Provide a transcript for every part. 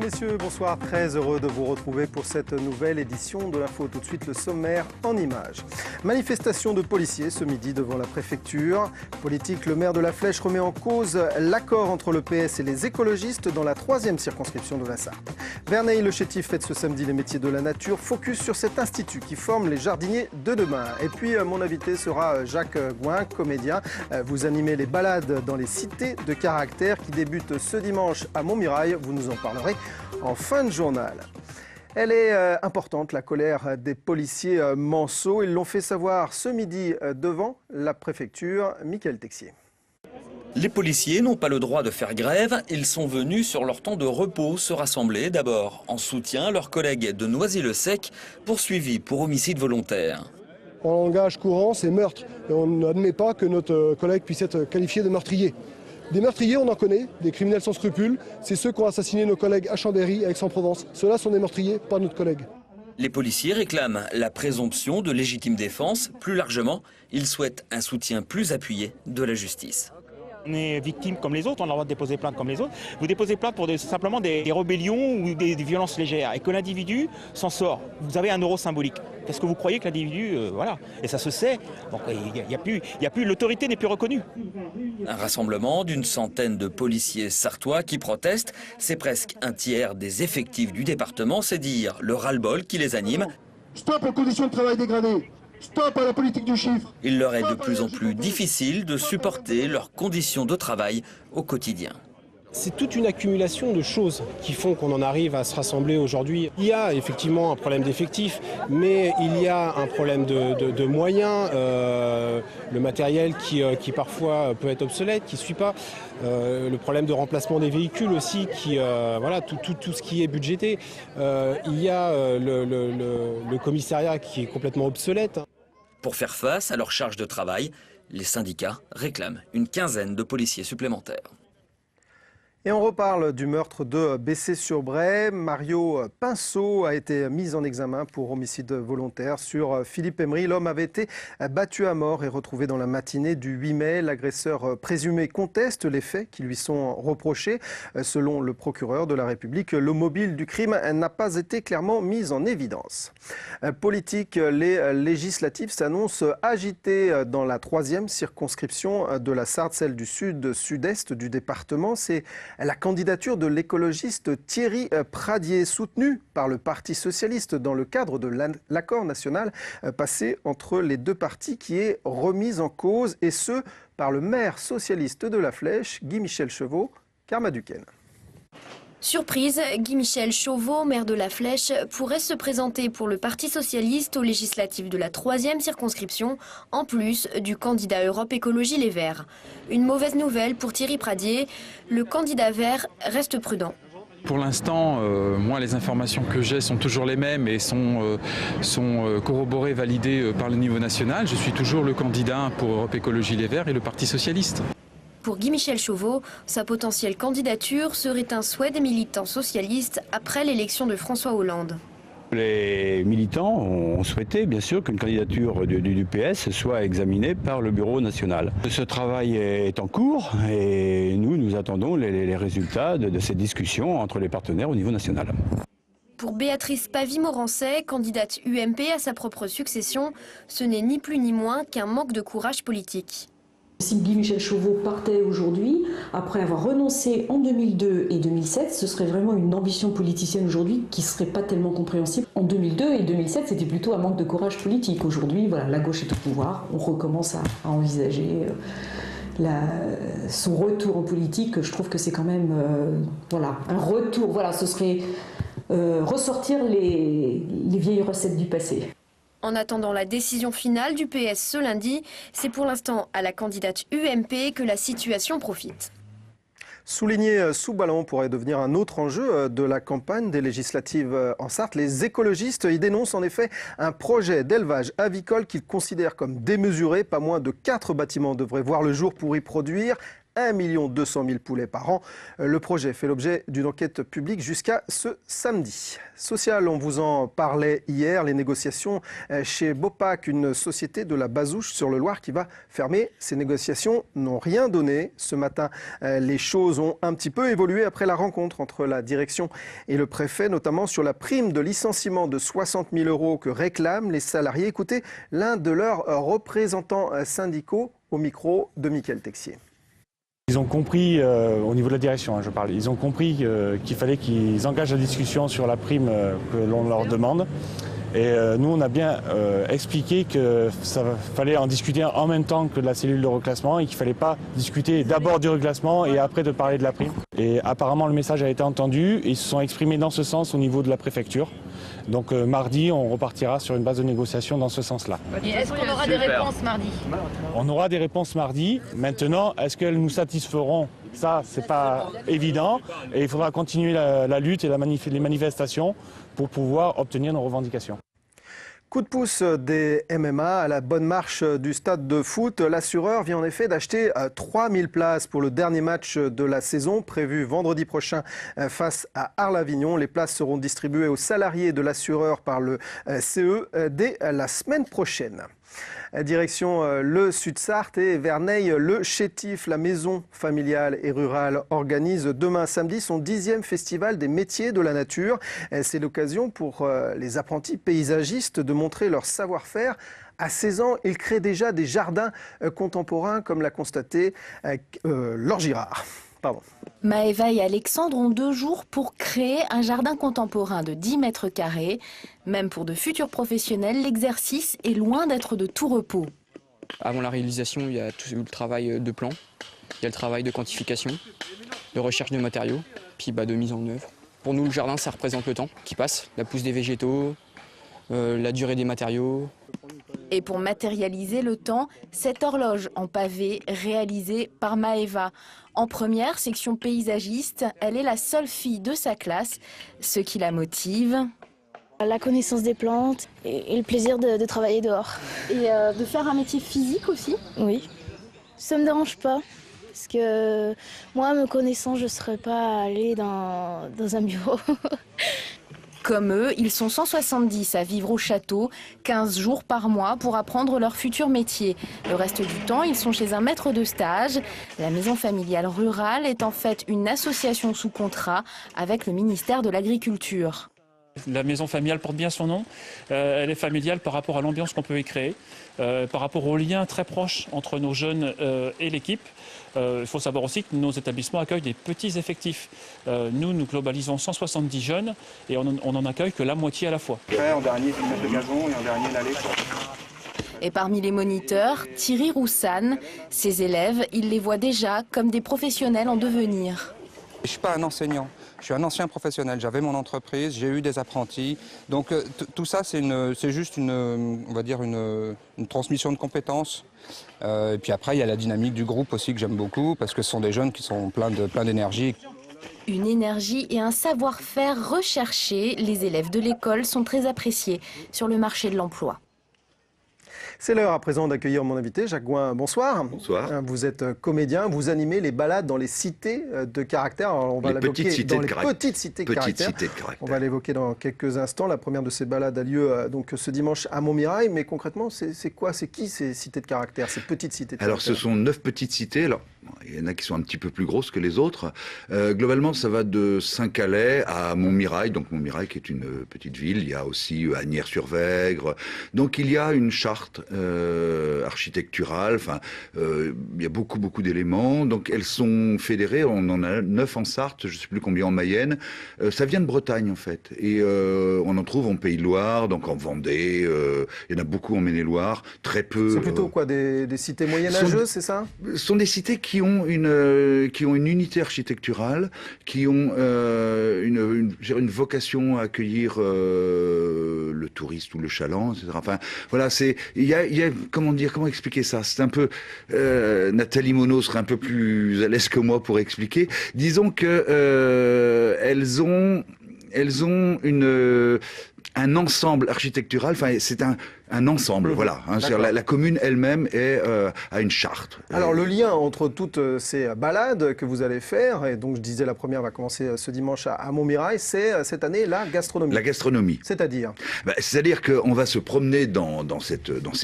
messieurs, bonsoir. Très heureux de vous retrouver pour cette nouvelle édition de l'Info. Tout de suite, le sommaire en images. Manifestation de policiers ce midi devant la préfecture. Politique, le maire de La Flèche remet en cause l'accord entre le PS et les écologistes dans la 3e circonscription de la Sarthe. Verneuil-le-Chétif fête ce samedi les métiers de la nature. Focus sur cet institut qui forme les jardiniers de demain. Et puis, mon invité sera Jacques Gouin, comédien. Vous animez les balades dans les cités de caractère qui débutent ce dimanche à Montmirail. Vous nous en parlerez en fin de journal. Elle est importante, la colère des policiers manceaux. Ils l'ont fait savoir ce midi devant la préfecture. Mickaël Texier. Les policiers n'ont pas le droit de faire grève. Ils sont venus sur leur temps de repos se rassembler d'abord en soutien à leurs collègues de Noisy-le-Sec poursuivis pour homicide volontaire. En langage courant, c'est meurtre. Et on n'admet pas que notre collègue puisse être qualifié de meurtrier. Des meurtriers, on en connaît, des criminels sans scrupules. C'est ceux qui ont assassiné nos collègues à Chambéry et Aix-en-Provence. Ceux-là sont des meurtriers, pas notre collègue. Les policiers réclament la présomption de légitime défense. Plus largement, ils souhaitent un soutien plus appuyé de la justice. On est victime comme les autres, on a le droit de déposer plainte comme les autres. Vous déposez plainte pour simplement des rébellions ou des violences légères et que l'individu s'en sort. Vous avez un euro symbolique. Qu'est-ce que vous croyez que l'individu... voilà. Et ça se sait. Donc il y a plus, l'autorité n'est plus reconnue. Un rassemblement d'une centaine de policiers sartois qui protestent. C'est presque un tiers des effectifs du département. C'est dire le ras-le-bol qui les anime. Stop aux conditions de travail dégradées. Stop à la politique du chiffre. Il leur est de plus en plus difficile de supporter leurs conditions de travail au quotidien. C'est toute une accumulation de choses qui font qu'on en arrive à se rassembler aujourd'hui. Il y a effectivement un problème d'effectifs, mais il y a un problème de moyens, le matériel qui parfois peut être obsolète, qui ne suit pas, le problème de remplacement des véhicules aussi, voilà, tout ce qui est budgété. Il y a le commissariat qui est complètement obsolète. Pour faire face à leur charge de travail, les syndicats réclament une quinzaine de policiers supplémentaires. Et on reparle du meurtre de Bessé-sur-Bray. Mario Pinceau a été mis en examen pour homicide volontaire sur Philippe Emery. L'homme avait été battu à mort et retrouvé dans la matinée du 8 mai. L'agresseur présumé conteste les faits qui lui sont reprochés. Selon le procureur de la République, le mobile du crime n'a pas été clairement mis en évidence. Politique, les législatives s'annoncent agitées dans la 3e circonscription de la Sarthe, celle du sud-sud-est du département. C'est la candidature de l'écologiste Thierry Pradier, soutenue par le Parti socialiste dans le cadre de l'accord national passé entre les deux partis, qui est remise en cause, et ce, par le maire socialiste de La Flèche, Guy-Michel Chauveau. Karma Duquesne. Surprise, Guy-Michel Chauveau, maire de La Flèche, pourrait se présenter pour le Parti socialiste aux législatives de la 3e circonscription, en plus du candidat Europe Écologie Les Verts. Une mauvaise nouvelle pour Thierry Pradier, le candidat vert reste prudent. Pour l'instant, moi, les informations que j'ai sont toujours les mêmes et sont corroborées, validées par le niveau national. Je suis toujours le candidat pour Europe Écologie Les Verts et le Parti socialiste. Pour Guy-Michel Chauveau, sa potentielle candidature serait un souhait des militants socialistes après l'élection de François Hollande. Les militants ont souhaité, bien sûr, qu'une candidature du PS soit examinée par le Bureau national. Ce travail est en cours et nous attendons les résultats de ces discussions entre les partenaires au niveau national. Pour Béatrice Pavie-Morancet, candidate UMP à sa propre succession, ce n'est ni plus ni moins qu'un manque de courage politique. Si Guy-Michel Chauveau partait aujourd'hui, après avoir renoncé en 2002 et 2007, ce serait vraiment une ambition politicienne aujourd'hui qui ne serait pas tellement compréhensible. En 2002 et 2007, c'était plutôt un manque de courage politique. Aujourd'hui, voilà, la gauche est au pouvoir, on recommence à envisager son retour en politique. Je trouve que c'est quand même un retour. Voilà, ce serait ressortir les vieilles recettes du passé. En attendant la décision finale du PS ce lundi, c'est pour l'instant à la candidate UMP que la situation profite. Souligner sous ballon pourrait devenir un autre enjeu de la campagne des législatives en Sarthe. Les écologistes y dénoncent en effet un projet d'élevage avicole qu'ils considèrent comme démesuré. Pas moins de 4 bâtiments devraient voir le jour pour y produire 1 200 000 poulets par an. Le projet fait l'objet d'une enquête publique jusqu'à ce samedi. Social, on vous en parlait hier, les négociations chez Bopac, une société de la Bazouche sur le Loir qui va fermer. Ces négociations n'ont rien donné. Ce matin, les choses ont un petit peu évolué après la rencontre entre la direction et le préfet, notamment sur la prime de licenciement de 60 000 € que réclament les salariés. Écoutez l'un de leurs représentants syndicaux au micro de Mickaël Texier. Ils ont compris, au niveau de la direction, je parle, ils ont compris qu'il fallait qu'ils engagent la discussion sur la prime que l'on leur demande. Et nous, on a bien expliqué que ça fallait en discuter en même temps que de la cellule de reclassement et qu'il ne fallait pas discuter d'abord du reclassement et après de parler de la prime. Et apparemment, le message a été entendu et ils se sont exprimés dans ce sens au niveau de la préfecture. Donc mardi, on repartira sur une base de négociation dans ce sens-là. Et est-ce qu'on aura des réponses mardi? On aura des réponses mardi. Maintenant, est-ce qu'elles nous satisferont? Ça, c'est pas évident. Et il faudra continuer la lutte et les manifestations pour pouvoir obtenir nos revendications. Coup de pouce des MMA à la bonne marche du stade de foot. L'assureur vient en effet d'acheter 3000 places pour le dernier match de la saison prévu vendredi prochain face à Arles-Avignon. Les places seront distribuées aux salariés de l'assureur par le CE dès la semaine prochaine. Direction le Sud-Sarthe et Verneuil, le Chétif, la maison familiale et rurale, organise demain samedi son 10e festival des métiers de la nature. C'est l'occasion pour les apprentis paysagistes de montrer leur savoir-faire. À 16 ans, ils créent déjà des jardins contemporains, comme l'a constaté Laure Girard. Maëva et Alexandre ont 2 jours pour créer un jardin contemporain de 10 mètres carrés. Même pour de futurs professionnels, l'exercice est loin d'être de tout repos. Avant la réalisation, il y a tout le travail de plan, il y a le travail de quantification, de recherche de matériaux, puis de mise en œuvre. Pour nous, le jardin, ça représente le temps qui passe, la pousse des végétaux, la durée des matériaux. Et pour matérialiser le temps, cette horloge en pavé réalisée par Maëva. En première section paysagiste, elle est la seule fille de sa classe. Ce qui la motive, la connaissance des plantes et le plaisir de travailler dehors. Et de faire un métier physique aussi? Oui, ça me dérange pas. Parce que moi, me connaissant, je ne serais pas allée dans un bureau. Comme eux, ils sont 170 à vivre au château, 15 jours par mois pour apprendre leur futur métier. Le reste du temps, ils sont chez un maître de stage. La maison familiale rurale est en fait une association sous contrat avec le ministère de l'Agriculture. La maison familiale porte bien son nom. Elle est familiale par rapport à l'ambiance qu'on peut y créer, par rapport aux liens très proches entre nos jeunes et l'équipe. Il faut savoir aussi que nos établissements accueillent des petits effectifs. Nous globalisons 170 jeunes et on n'en accueille que la moitié à la fois. En dernier, il met le gazon et en dernier, l'allée. Et parmi les moniteurs, Thierry Roussane. Ses élèves, il les voit déjà comme des professionnels en devenir. Je ne suis pas un enseignant, je suis un ancien professionnel. J'avais mon entreprise, j'ai eu des apprentis. Donc tout ça, c'est juste on va dire une transmission de compétences. Et puis après, il y a la dynamique du groupe aussi que j'aime beaucoup parce que ce sont des jeunes qui sont plein d'énergie. Une énergie et un savoir-faire recherchés. Les élèves de l'école sont très appréciés sur le marché de l'emploi. C'est l'heure à présent d'accueillir mon invité, Jacques Gouin. Bonsoir. Bonsoir. Vous êtes comédien, vous animez les balades dans les cités de caractère. Alors, on va l'évoquer dans les petites cités de caractère. On va l'évoquer dans quelques instants. La première de ces balades a lieu donc ce dimanche à Montmirail. Mais concrètement, c'est quoi? C'est qui ces cités de caractère, ces petites cités de caractère? Alors, ce sont 9 petites cités. Alors, il y en a qui sont un petit peu plus grosses que les autres. Globalement, ça va de Saint-Calais à Montmirail. Donc, Montmirail qui est une petite ville. Il y a aussi Asnières-sur-Vègre. Donc, il y a une charte architecturale. Enfin, il y a beaucoup d'éléments. Donc, elles sont fédérées. On en a 9 en Sarthe, je ne sais plus combien en Mayenne. Ça vient de Bretagne, en fait. Et on en trouve en Pays de Loire, donc en Vendée. Il y en a beaucoup en Maine-et-Loire. Très peu. C'est plutôt quoi, des cités moyenâgeuses, c'est ça? Ce sont des cités qui ont une unité architecturale, qui ont une vocation à accueillir le touriste ou le chaland, etc. Enfin, voilà, il y a comment expliquer ça? C'est un peu Nathalie Monod serait un peu plus à l'aise que moi pour expliquer. Disons que elles ont un ensemble architectural, enfin c'est un ensemble, voilà. Hein, la commune elle-même a une charte. Alors le lien entre toutes ces balades que vous allez faire, et donc je disais la première va commencer ce dimanche à Montmirail, c'est cette année la gastronomie. La gastronomie. C'est-à-dire c'est-à-dire qu'on va se promener dans ces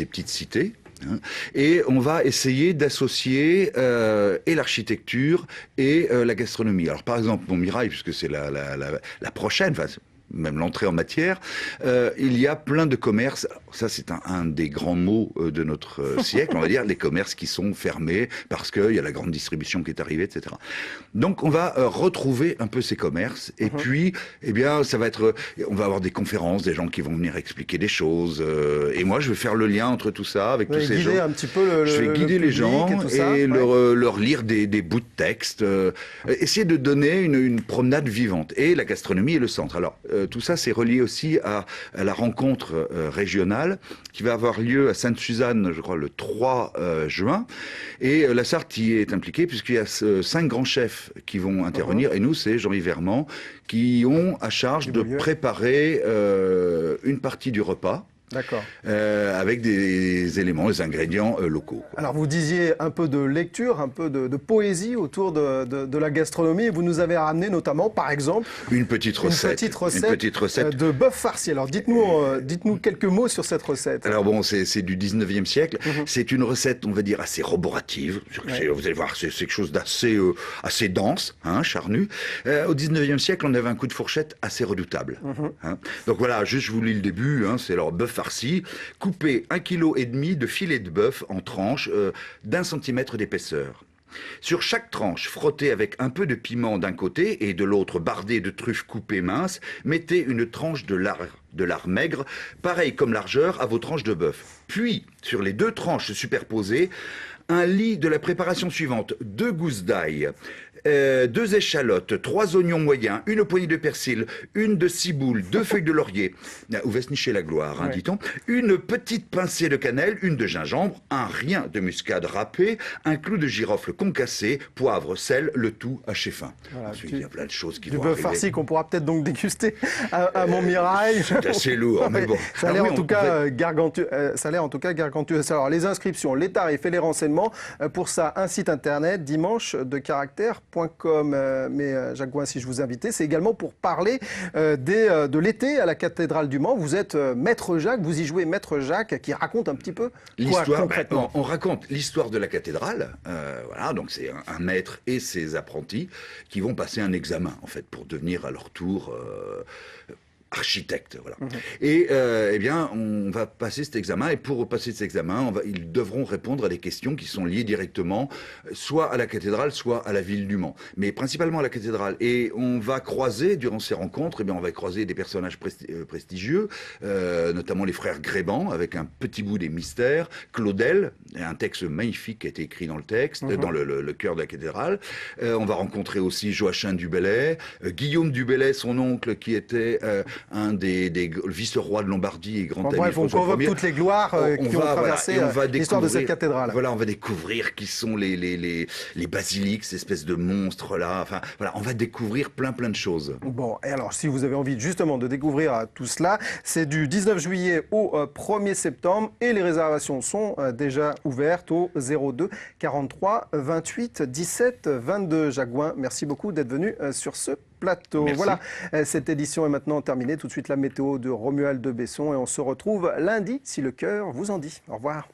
petites cités. Hein, et on va essayer d'associer et l'architecture et la gastronomie. Alors par exemple, Montmirail, puisque c'est la prochaine, même l'entrée en matière, il y a plein de commerces. Ça, c'est un des grands mots de notre siècle, on va dire, les commerces qui sont fermés parce qu'il y a la grande distribution qui est arrivée, etc. Donc, on va retrouver un peu ces commerces. Et puis, eh bien, on va avoir des conférences, des gens qui vont venir expliquer des choses. Et moi, je vais faire le lien entre tout ça avec tous ces gens. Un petit peu je vais guider les gens et leur lire des bouts de texte. Essayer de donner une promenade vivante. Et la gastronomie est le centre. Alors, tout ça, c'est relié aussi à la rencontre régionale qui va avoir lieu à Sainte-Suzanne, je crois, le 3 juin. Et la Sarthe y est impliquée puisqu'il y a 5 grands chefs qui vont intervenir. Et nous, c'est Jean-Yves Vermand qui ont à charge de préparer une partie du repas. D'accord. Avec des éléments, des ingrédients locaux. Alors vous disiez un peu de lecture, un peu de poésie autour de la gastronomie. Vous nous avez ramené notamment, par exemple, une petite recette de bœuf farci. Alors dites-nous quelques mots sur cette recette. Alors bon, c'est du 19e siècle. C'est une recette, on va dire, assez roborative. Vous allez voir, c'est quelque chose d'assez dense, hein, charnu. Au 19e siècle, on avait un coup de fourchette assez redoutable. Hein. Donc voilà, juste je vous lis le début. Hein, c'est alors bœuf farci, coupez 1,5 kg de filet de bœuf en tranches d'1 centimètre d'épaisseur. Sur chaque tranche, frottez avec un peu de piment d'un côté et de l'autre bardé de truffes coupées minces, mettez une tranche de lard maigre, pareil comme largeur à vos tranches de bœuf. Puis, sur les 2 tranches superposées, un lit de la préparation suivante: 2 gousses d'ail, 2 échalotes, 3 oignons moyens, une poignée de persil, une de ciboule, 2 feuilles de laurier, où va se nicher la gloire, hein, dit-on, une petite pincée de cannelle, une de gingembre, un rien de muscade râpé, un clou de girofle concassé, poivre, sel, le tout haché fin. Voilà, ensuite, il y a plein de choses qui vont arriver. Du bœuf farci qu'on pourra peut-être donc déguster à Montmirail. C'est assez lourd, mais bon. Ça a l'air en tout cas gargantueux. Alors les inscriptions, les tarifs et les renseignements, pour ça, un site internet, dimanchedecaractère.com. Mais Jacques Gouin, si je vous invitais, c'est également pour parler de l'été à la cathédrale du Mans. Vous êtes Maître Jacques, vous y jouez Maître Jacques, qui raconte un petit peu l'histoire. Concrètement. On raconte l'histoire de la cathédrale. Voilà, donc c'est un maître et ses apprentis qui vont passer un examen, en fait, pour devenir à leur tour architecte, voilà. Et eh bien, on va passer cet examen, et pour passer cet examen, ils devront répondre à des questions qui sont liées directement, soit à la cathédrale, soit à la ville du Mans, mais principalement à la cathédrale. Et on va croiser, durant ces rencontres, eh bien, on va croiser des personnages prestigieux, notamment les frères Gréban, avec un petit bout des mystères, Claudel, un texte magnifique qui a été écrit dans le texte, dans le cœur de la cathédrale. On va rencontrer aussi Joachim du Bellay, Guillaume du Bellay, son oncle, qui était un des vice-rois de Lombardie et grand ami. Bref, on convoque toutes les gloires qui ont traversé l'histoire de cette cathédrale. Voilà, on va découvrir qui sont les basiliques, ces espèces de monstres-là. Enfin, voilà, on va découvrir plein de choses. Bon, et alors, si vous avez envie justement de découvrir tout cela, c'est du 19 juillet au 1er septembre et les réservations sont déjà ouvertes au 02 43 28 17 22. Jacques Gouin, merci beaucoup d'être venu sur ce plateau. Merci. Voilà, cette édition est maintenant terminée. Tout de suite, la météo de Romuald de Besson et on se retrouve lundi, si le cœur vous en dit. Au revoir.